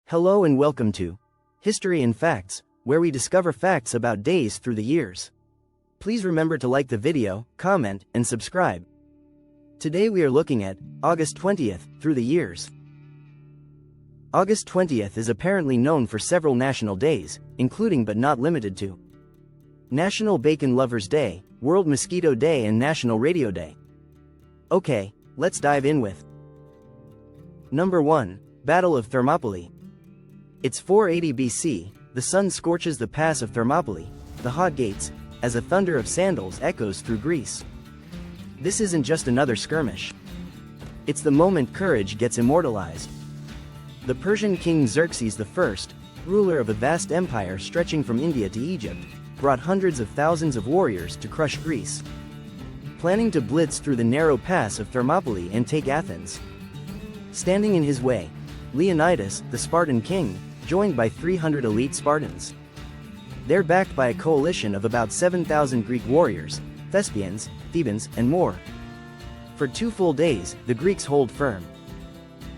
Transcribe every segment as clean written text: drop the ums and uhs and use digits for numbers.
Hello and welcome to History and Facts, where we discover facts about days through the years. Please remember to like the video, comment, and subscribe. Today we are looking at August 20th through the years. August 20th is apparently known for several national days, including but not limited to National Bacon Lovers Day, World Mosquito Day, and National Radio Day. Okay, let's dive in with Number 1. Battle of Thermopylae. It's 480 BC, the sun scorches the pass of Thermopylae, the hot gates, as a thunder of sandals echoes through Greece. This isn't just another skirmish. It's the moment courage gets immortalized. The Persian king Xerxes I, ruler of a vast empire stretching from India to Egypt, brought hundreds of thousands of warriors to crush Greece, planning to blitz through the narrow pass of Thermopylae and take Athens. Standing in his way, Leonidas, the Spartan king, joined by 300 elite Spartans. They're backed by a coalition of about 7,000 Greek warriors, Thespians, Thebans, and more. For 2 full days, the Greeks hold firm.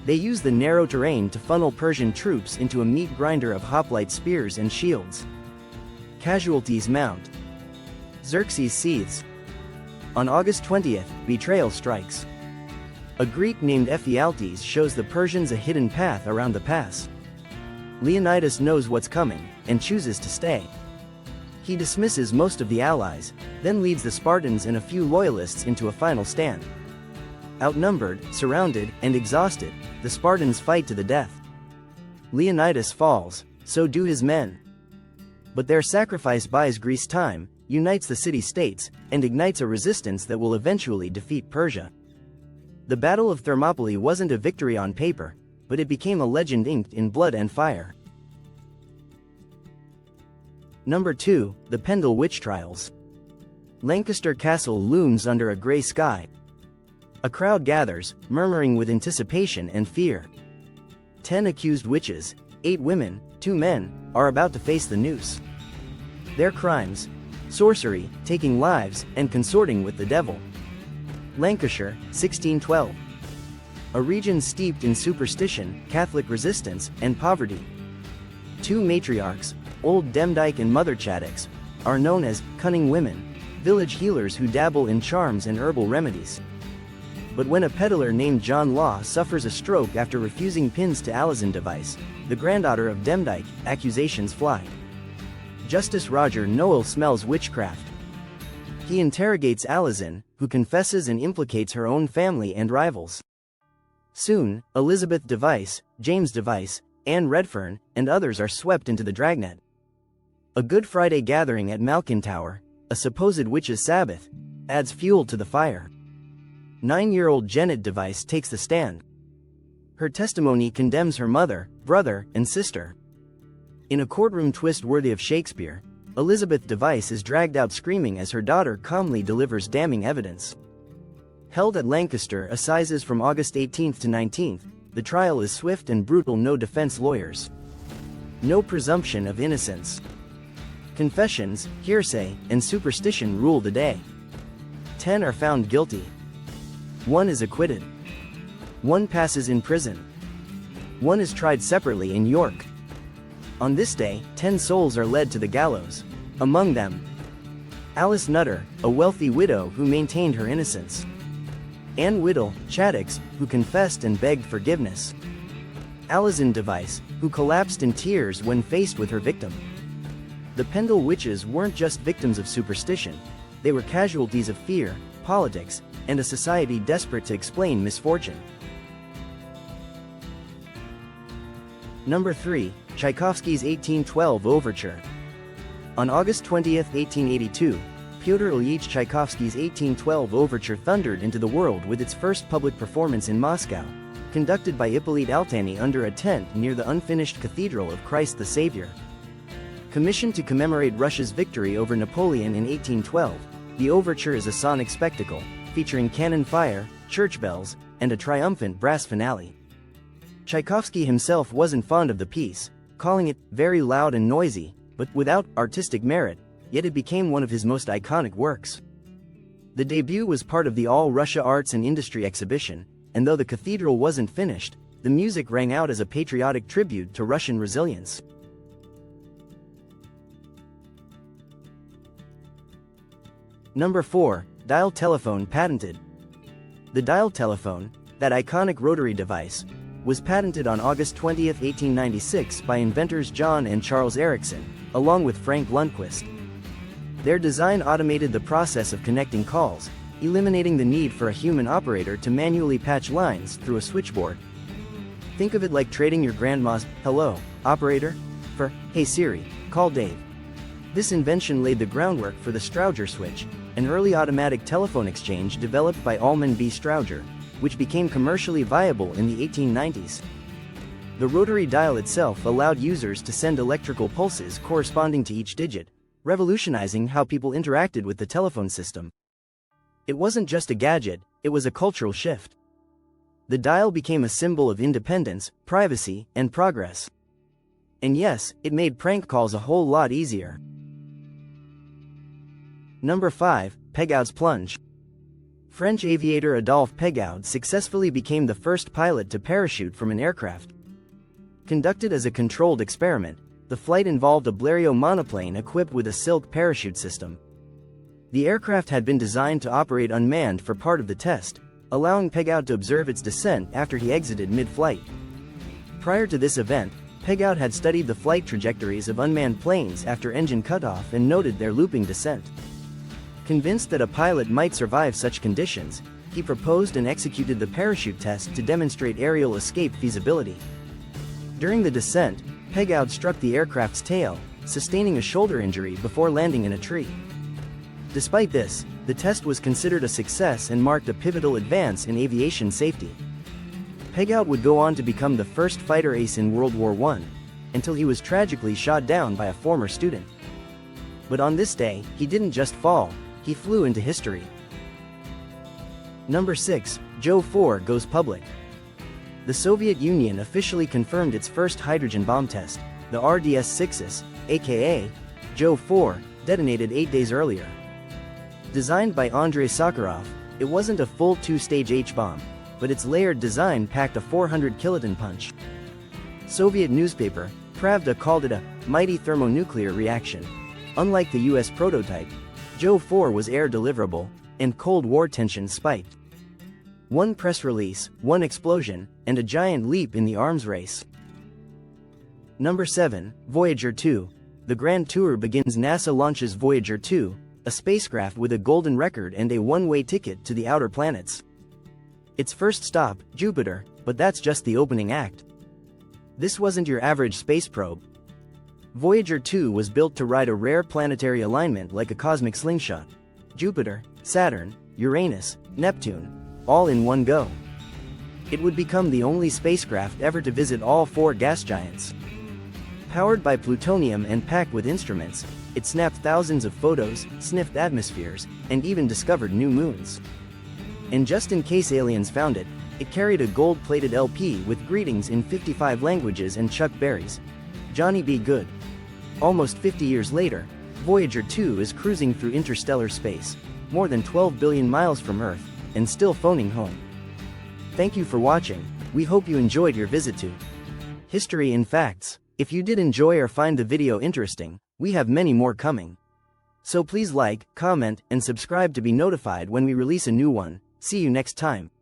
They use the narrow terrain to funnel Persian troops into a meat grinder of hoplite spears and shields. Casualties mount. Xerxes seethes. On August 20th, betrayal strikes. A Greek named Ephialtes shows the Persians a hidden path around the pass. Leonidas knows what's coming, and chooses to stay. He dismisses most of the allies, then leads the Spartans and a few loyalists into a final stand. Outnumbered, surrounded, and exhausted, the Spartans fight to the death. Leonidas falls, so do his men. But their sacrifice buys Greece time, unites the city-states, and ignites a resistance that will eventually defeat Persia. The Battle of Thermopylae wasn't a victory on paper, but it became a legend inked in blood and fire. Number 2. The Pendle Witch Trials. Lancashire Castle looms under a grey sky. A crowd gathers, murmuring with anticipation and fear. 10 accused witches, 8 women, 2 men, are about to face the noose. Their crimes: sorcery, taking lives, and consorting with the devil. Lancashire, 1612. A region steeped in superstition, Catholic resistance, and poverty. 2 matriarchs, Old Demdike and Mother Chattox, are known as cunning women, village healers who dabble in charms and herbal remedies. But when a peddler named John Law suffers a stroke after refusing pins to Alison Device, the granddaughter of Demdike, accusations fly. Justice Roger Noel smells witchcraft. He interrogates Alison, who confesses and implicates her own family and rivals. Soon, Elizabeth Device, James Device, Anne Redfern, and others are swept into the dragnet. A Good Friday gathering at Malkin Tower, a supposed witch's Sabbath, adds fuel to the fire. 9-year-old Janet Device takes the stand. Her testimony condemns her mother, brother, and sister. In a courtroom twist worthy of Shakespeare, Elizabeth Device is dragged out screaming as her daughter calmly delivers damning evidence. Held at Lancaster Assizes from August 18th to 19th, the trial is swift and brutal. No defense lawyers. No presumption of innocence. Confessions, hearsay, and superstition rule the day. 10 are found guilty. 1 is acquitted. 1 passes in prison. 1 is tried separately in York. On this day, 10 souls are led to the gallows. Among them, Alice Nutter, a wealthy widow who maintained her innocence. Anne Whittle, Chattox, who confessed and begged forgiveness. Alison Device, who collapsed in tears when faced with her victim. The Pendle witches weren't just victims of superstition, they were casualties of fear, politics, and a society desperate to explain misfortune. Number 3. Tchaikovsky's 1812 Overture. On August 20th, 1882, Pyotr Ilyich Tchaikovsky's 1812 Overture thundered into the world with its first public performance in Moscow, conducted by Ippolit Altany under a tent near the unfinished Cathedral of Christ the Savior. Commissioned to commemorate Russia's victory over Napoleon in 1812, the overture is a sonic spectacle, featuring cannon fire, church bells, and a triumphant brass finale. Tchaikovsky himself wasn't fond of the piece, calling it very loud and noisy, but without artistic merit, yet it became one of his most iconic works. The debut was part of the All Russia Arts and Industry exhibition, and though the cathedral wasn't finished, The music rang out as a patriotic tribute to Russian resilience. Number 4. Dial telephone patented. The dial telephone, that iconic rotary device, was patented on August 20, 1896 by inventors John and Charles Ericsson, along with Frank Lundquist. Their design automated the process of connecting calls, eliminating the need for a human operator to manually patch lines through a switchboard. Think of it like trading your grandma's "hello, operator" for "hey Siri, call Dave." This invention laid the groundwork for the Strowger switch, an early automatic telephone exchange developed by Almon B. Strowger, which became commercially viable in the 1890s. The rotary dial itself allowed users to send electrical pulses corresponding to each digit, revolutionizing how people interacted with the telephone system. It wasn't just a gadget, it was a cultural shift. The dial became a symbol of independence, privacy, and progress. And yes, it made prank calls a whole lot easier. Number 5. Pegoud's plunge. French aviator Adolphe Pegoud successfully became the first pilot to parachute from an aircraft. Conducted as a controlled experiment, the flight involved a Blériot monoplane equipped with a silk parachute system. The aircraft had been designed to operate unmanned for part of the test, allowing Pegoud to observe its descent after he exited mid-flight. Prior to this event, Pegoud had studied the flight trajectories of unmanned planes after engine cutoff and noted their looping descent. Convinced that a pilot might survive such conditions, he proposed and executed the parachute test to demonstrate aerial escape feasibility. During the descent, Pegoud struck the aircraft's tail, sustaining a shoulder injury before landing in a tree. Despite this, the test was considered a success and marked a pivotal advance in aviation safety. Pegoud would go on to become the first fighter ace in World War I, until he was tragically shot down by a former student. But on this day, he didn't just fall, he flew into history. Number 6. Joe 4 goes public. The Soviet Union officially confirmed its first hydrogen bomb test, the RDS-6S, aka Joe 4, detonated 8 days earlier. Designed by Andrei Sakharov, it wasn't a full two-stage H-bomb, but its layered design packed a 400 kiloton punch. Soviet newspaper, Pravda called it a mighty thermonuclear reaction. Unlike the US prototype, Joe 4 was air deliverable, and Cold War tensions spiked. One press release, one explosion, and a giant leap in the arms race. Number 7. Voyager 2. The Grand Tour begins. NASA launches Voyager 2, a spacecraft with a golden record and a one-way ticket to the outer planets. Its first stop, Jupiter, but that's just the opening act. This wasn't your average space probe. Voyager 2 was built to ride a rare planetary alignment like a cosmic slingshot. Jupiter, Saturn, Uranus, Neptune, all in one go. It would become the only spacecraft ever to visit all 4 gas giants. Powered by plutonium and packed with instruments, it snapped thousands of photos, sniffed atmospheres, and even discovered new moons. And just in case aliens found it, it carried a gold-plated LP with greetings in 55 languages and Chuck Berry's "Johnny Be Good." Almost 50 years later, Voyager 2 is cruising through interstellar space, more than 12 billion miles from Earth, and still phoning home. Thank you for watching. We hope you enjoyed your visit to History in Facts. If you did enjoy or find the video interesting, we have many more coming. So please like, comment, and subscribe to be notified when we release a new one. See you next time.